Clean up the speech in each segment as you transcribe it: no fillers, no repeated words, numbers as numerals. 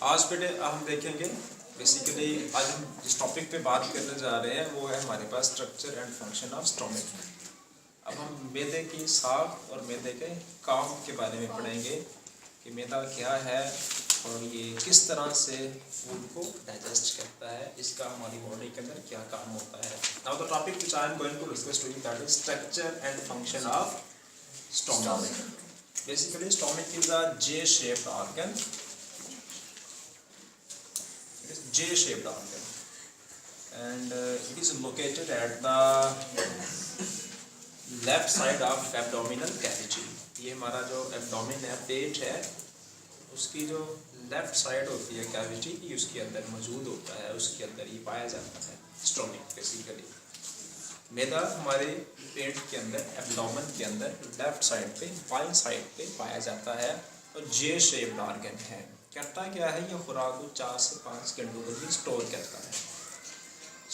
आज बेटे हम देखेंगे बेसिकली आज हम जिस टॉपिक पे बात करने जा रहे हैं वो है हमारे पास structure and function of stomach. अब हम मैदे की साख और मैदे के काम के बारे में पढ़ेंगे कि मैदा क्या है और ये किस तरह से फूड को डाइजेस्ट करता है, इसका हमारी बॉडी के अंदर क्या काम होता है। Now the topic which I am going to discuss to you that is structure and function of stomach. Basically, stomach is a J-shaped organ. It is J-shaped organ, and it is located at the left side of abdominal cavity. ये हमारा जो abdomen है, पेट है, उसकी जो left side होती है cavity की, उसके अंदर मौजूद होता है, उसके अंदर ये पाया जाता है स्टोमक। बेसिकली मैदा हमारे पेट के अंदर एब्डोमेन के अंदर लेफ्ट साइड पे बाईं साइड पे पाया जाता है और जे शेप्ड ऑर्गन है। करता क्या है, ये खुराक को 4 से 5 घंटों के लिए स्टोर करता है,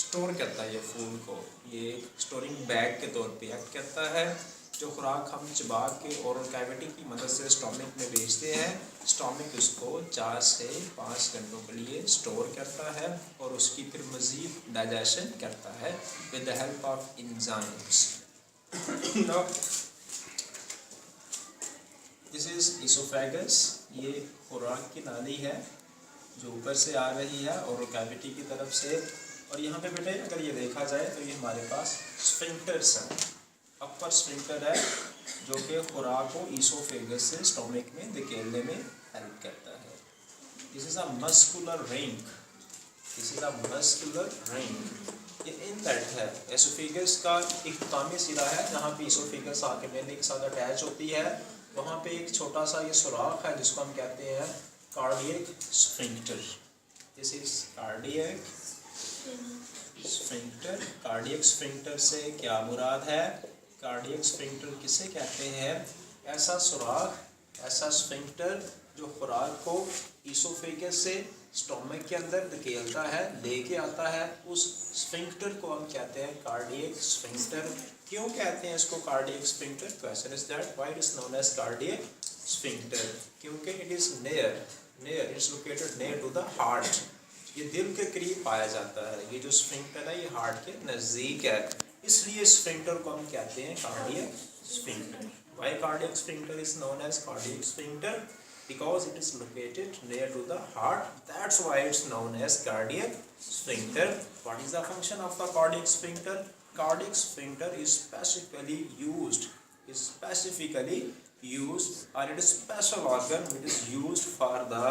स्टोर करता है ये फूड को। ये एक स्टोरिंग बैग के तौर पे एक्ट करता है। जो खुराक हम चबा के ओरल कैविटी की मदद से स्टोमक में भेजते हैं, स्टोमक उसको 4 से 5 घंटों के लिए स्टोर करता है और उसकी फिर मज़ीद डाइजेशन करता है with the help of enzymes. This is oesophagus, ये खुराक की नाली है जो ऊपर से आ रही है ओरल कैविटी की तरफ से। और यहाँ पे बेटे अगर ये देखा जाए तो ये हमारे पास स्फिंक्टर्स हैं, अपर स्फिंक्टर है जो कि खुराक को इसोफेगस से स्टोमक में धकेलने में हेल्प करता है। This is a muscular ring, this is a muscular ring. ये इनलेट है, एसोफेगस का इख्तितामी सिरा है जहाँ पे इसोफेगस आके मैदे के साथ अटैच होती है। वहाँ पे एक छोटा सा ये सुराख है जिसको हम कहते हैं cardiac sphincter. This is cardiac sphincter. Cardiac sphincter से क्या मुराद है? कार्डियक स्फिंक्टर किसे कहते हैं? ऐसा सुराख, ऐसा स्फिंक्टर जो खुराक को इसोफेगस से स्टोमक के अंदर धकेलता है, लेके आता है, उस स्फिंक्टर को हम कहते हैं कार्डियक स्फिंक्टर। क्यों कहते हैं इसको cardiac sphincter? Question is that why it is known as cardiac sphincter? क्योंकि it is it's located near to the heart. ये दिल के करीब पाया जाता है। ये जो स्फिंक्टर है ये हार्ट के नज़दीक है, इसलिए स्फिंक्टर को हम कहते हैं cardiac sphincter. Why cardiac sphincter is known as cardiac sphincter? Because it is located near to the heart. That's why it's known as cardiac sphincter. What is the function of the cardiac sphincter? Cardiac sphincter is specifically used, or it is special organ which is used for the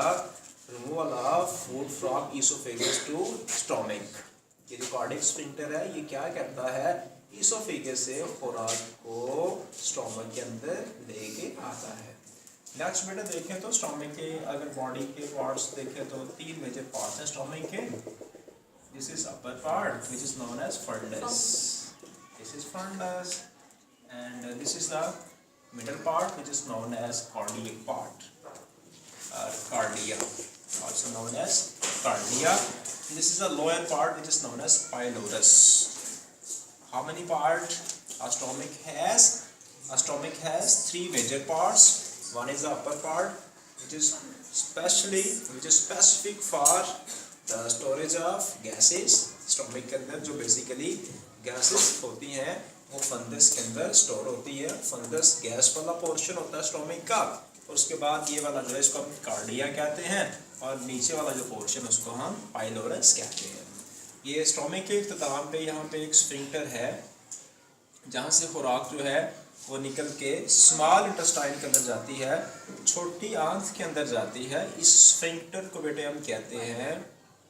removal of food from esophagus to stomach. ये जो cardiac sphincter है ये क्या करता है, oesophagus से खुराक को स्टोमक के अंदर लेके आता है। नेक्स्ट बेटा देखें तो स्टोमक के अगर बॉडी के पार्ट्स देखें तो 3 मेजर पार्ट्स हैं स्टोमक के। This is upper part which is known as fundus, this is fundus, and this is the middle part which is known as cardiac part और cardia, also known as cardia. This is the lower part which is known as pylorus. How many parts a stomach has? A stomach has 3 major parts. One is the upper part which is specific for the storage of gases. Stomach के अंदर जो basically gases होती हैं वो फंदस के अंदर store होती है। फंदस गैस वाला पोर्शन होता है स्टोमक का। उसके बाद ये वाला जो है इसको हम कार्डिया कहते हैं और नीचे वाला जो पोर्शन उसको हम पाइलोरस कहते हैं। ये स्टोमक के इख्तिताम पे यहाँ पे एक स्फिंक्टर है जहाँ से खुराक जो है वो निकल के स्मॉल इंटेस्टाइन के अंदर जाती है, छोटी आंत के अंदर जाती है। इस स्फिंक्टर को बेटे हम कहते हैं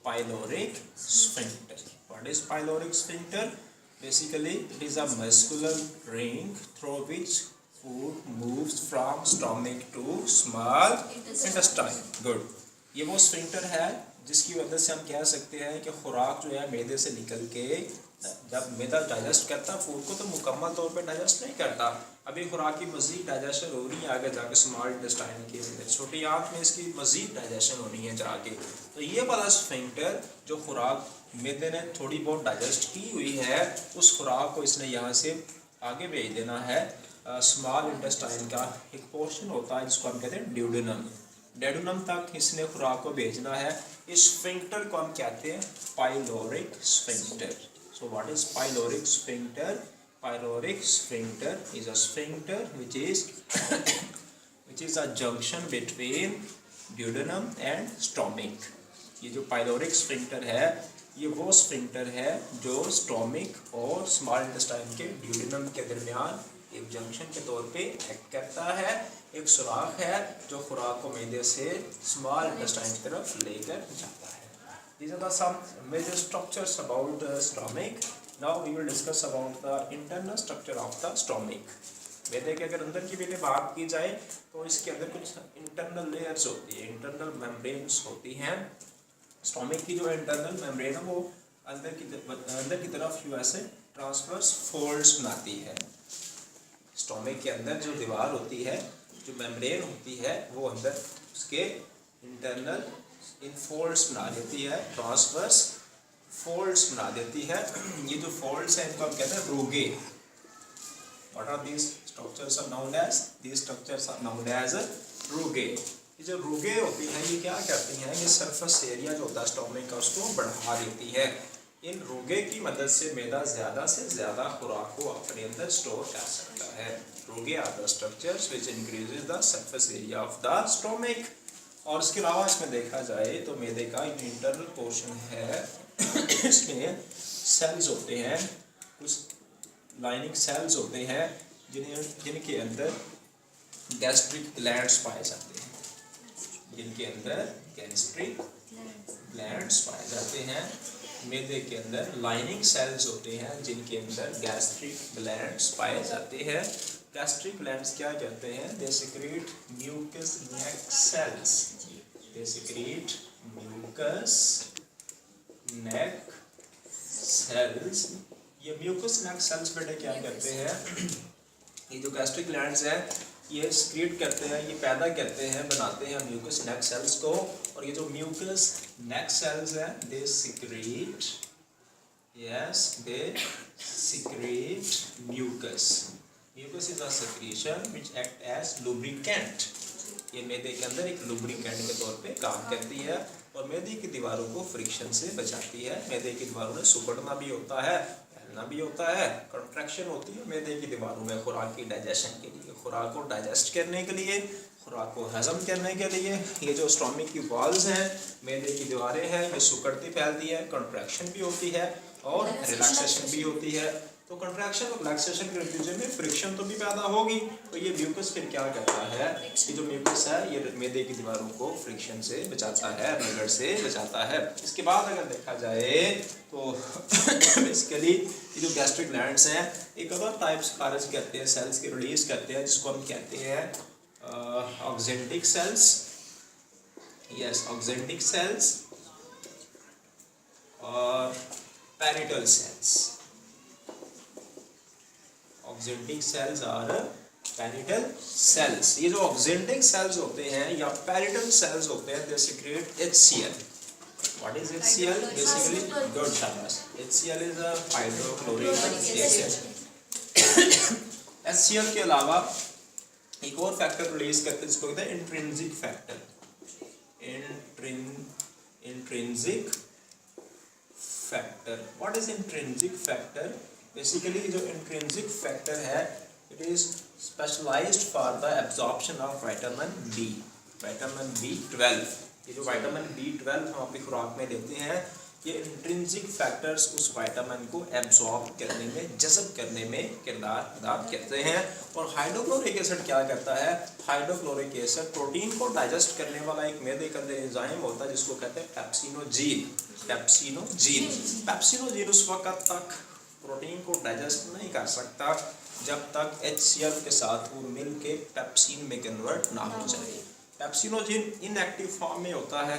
pyloric sphincter. What is pyloric sphincter? Basically it is a muscular ring through which food moves from stomach to small intestine. Good. ये वो स्फिंक्टर है जिसकी वजह से हम कह सकते हैं कि खुराक जो है मैदे से निकल के जब मैदा डाइजेस्ट करता फूड को तो मुकम्मल तौर पे डाइजेस्ट नहीं करता। अभी खुराक की मज़ीद डाइजेशन हो रही है आगे जाके स्मॉल इंटेस्टाइन के अंदर, छोटी आंत में इसकी मज़ीद डाइजेशन होनी है जाके। तो ये वाला स्फिंक्टर जो खुराक मैदे ने थोड़ी बहुत डाइजेस्ट की हुई है उस खुराक को इसने यहाँ से आगे भेज देना है। स्मॉल इंटेस्टाइन का एक पोर्शन होता है जिसको हम कहते हैं ड्यूडेनम। डेडुनम तक इसने खुराक को भेजना है। इस स्फिंक्टर को हम कहते हैं pyloric sphincter. So what is pyloric sphincter? Pyloric sphincter is a sphincter which is a junction between duodenum and stomach। ये जो पाइलोरिक स्फिंक्टर है ये वो स्फिंक्टर है जो स्टोमिक और स्मॉल इंटेस्टाइन के ड्यूडेनम के दरमियान एक जंक्शन के तौर पे एक्ट करता है। एक सुराख है जो खुराक को मैदे से स्मॉल इंटेस्टाइन की तरफ लेकर जाता है। These are the some major structures about the stomach. Now we will discuss about the internal structure of the stomach। मैदे के अगर अंदर की पहले बात की जाए तो इसके अंदर कुछ इंटरनल लेयर्स होती है, इंटरनल मेम्ब्रेन्स होती हैं। स्टोमिक की जो इंटरनल मेम्ब्रेन है वो अंदर की तरफ यूं ऐसे ट्रांसवर्स फोल्ड्स बनाती है। स्टोमिक के अंदर जो दीवार होती है, जो मेम्ब्रेन होती है, वो अंदर उसके इंटरनल इन फोल्ड्स बना देती है, ट्रांसवर्स फोल्ड्स बना देती है। ये जो फोल्ड्स हैं इनको हम कहते हैं रोगे। What are these structures are known as? These structures are known as रोगे। ये जो रोगे होती हैं ये क्या करती हैं? ये सरफेस एरिया जो होता है स्टोमिक का उसको बढ़ा देती है। इन रोगे की मदद से मैदा ज़्यादा से ज़्यादा खुराक को अपने अंदर स्टोर कर सकता है। Rugae are the structures which increases the surface area of the stomach. और इसके अलावा इसमें देखा जाए तो मैदे का इंटरनल पोर्शन है इसमें सेल्स होते हैं, कुछ लाइनिंग सेल्स होते हैं जिनके अंदर गैस्ट्रिक ग्लैंड्स पाए जाते हैं, जिनके अंदर गैस्ट्रिक ग्लैंड्स पाए जाते हैं। मैदे के अंदर लाइनिंग सेल्स होते हैं जिनके अंदर गैस्ट्रिक ग्लैंड्स पाए जाते हैं। गैस्ट्रिक ग्लैंड्स क्या कहते हैं? They secrete mucus neck cells. They secrete mucus neck cells. ये म्यूकस नेक सेल्स बेटे क्या करते हैं? ये जो गैस्ट्रिक ग्लैंड्स हैं ये सिक्रीट करते हैं, ये पैदा करते हैं, बनाते हैं म्यूकस नेक सेल्स को। और ये जो म्यूकस नेक सेल्स हैं they secrete, yes they secrete mucus. Mucus is a secretion which act as lubricant. ये मैदे के अंदर एक लुब्रिकेंट के तौर पे काम करती है और मैदे की दीवारों को फ्रिक्शन से बचाती है। मैदे की दीवारों में सुकड़ना भी होता है, फैलना भी होता है, कंट्रैक्शन होती है मैदे की दीवारों में खुराक की डाइजेशन के लिए, खुराक को डाइजेस्ट करने के लिए, खुराक को हजम करने के लिए। ये जो स्टोमिक की वॉल्स हैं, मैदे की दीवारें हैं, ये सुकड़ती फैलती है, कंट्रैक्शन भी होती है और रिलैक्सेशन भी होती है। तो कंट्रैक्शन और रिलैक्सेशन के नतीजे में फ्रिक्शन तो भी पैदा होगी। तो ये म्यूकस फिर क्या करता है? ये जो म्यूकस है ये मैदे की दीवारों को फ्रिक्शन से बचाता है, रगड़ से बचाता है। इसके बाद अगर देखा जाए तो बेसिकली ये जो गैस्ट्रिक ग्लैंड्स हैं एक अदर टाइप्स खारिज करते हैं, सेल्स के रिलीज करते हैं जिसको हम कहते हैं oxyntic cells. Yes, oxyntic cells और पैरिटल सेल्स। ऑक्जेंटिक सेल्स और पैरिटल सेल्स। ये जो ऑक्जेंटिक सेल्स होते हैं या पैरिटल सेल्स होते हैं they secrete HCl। What is HCl? Basically good शाबाश। HCl is a hydrochloric acid. HCl के अलावा एक और फैक्टर रिलीज करते हैं जिसको कहते हैं intrinsic factor. Intrinsic factor. What is intrinsic factor? Basically जो इंट्रिंसिक फैक्टर है it is specialised for the absorption of vitamin B, vitamin B12। ये जो विटामिन B12 हम अपनी खुराक में लेते हैं ये इंट्रिंसिक फैक्टर्स उस विटामिन को एब्जॉर्ब करने में, जज़ब करने में किरदार अदा करते हैं। और हाइड्रोक्लोरिक एसिड क्या करता है? हाइड्रोक्लोरिक एसिड प्रोटीन को डाइजेस्ट करने वाला एक मैदे के अंदर एंजाइम होता है जिसको कहते हैं पेप्सिनोजीन। पेप्सिनोजीन, पेप्सिनोजीन उस वक्त तक प्रोटीन को डाइजेस्ट नहीं कर सकता जब तक HCl के साथ वो मिल के पेप्सिन में कन्वर्ट ना हो जाए। पेप्सिनोजीन इनएक्टिव फॉर्म में होता है।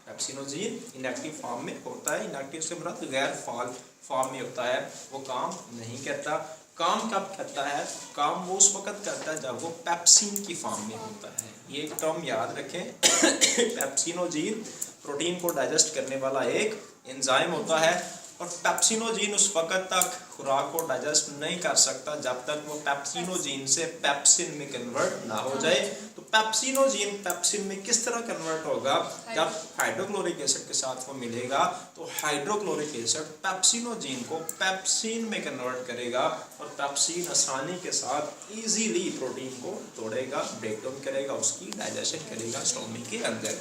पेप्सिनोजीन इनएक्टिव फॉर्म में होता है। इनएक्टिव से मतलब गैर फाल फॉर्म में होता है। वो काम नहीं करता। काम कब करता है? काम वो उस वक्त करता है जब वो पेप्सिन की फॉर्म में होता है। ये एक टर्म याद रखें। पेप्सिनोजीन प्रोटीन को डाइजेस्ट करने वाला एक एंजाइम होता है और पेप्सिनोजीन उस वक्त तक खुराक को डाइजेस्ट नहीं कर सकता जब तक वो पेप्सिनोजीन से पेप्सिन में कन्वर्ट ना हो जाए। तो पेप्सिनोजीन पेप्सिन में किस तरह कन्वर्ट होगा, जब हाइड्रोक्लोरिक एसिड के साथ वो मिलेगा तो हाइड्रोक्लोरिक एसिड पेप्सिनोजीन को पेप्सिन में कन्वर्ट करेगा और पेप्सिन आसानी के साथ इजीली प्रोटीन को तोड़ेगा, ब्रेक डाउन करेगा, उसकी डाइजेशन करेगा स्टोमक के अंदर।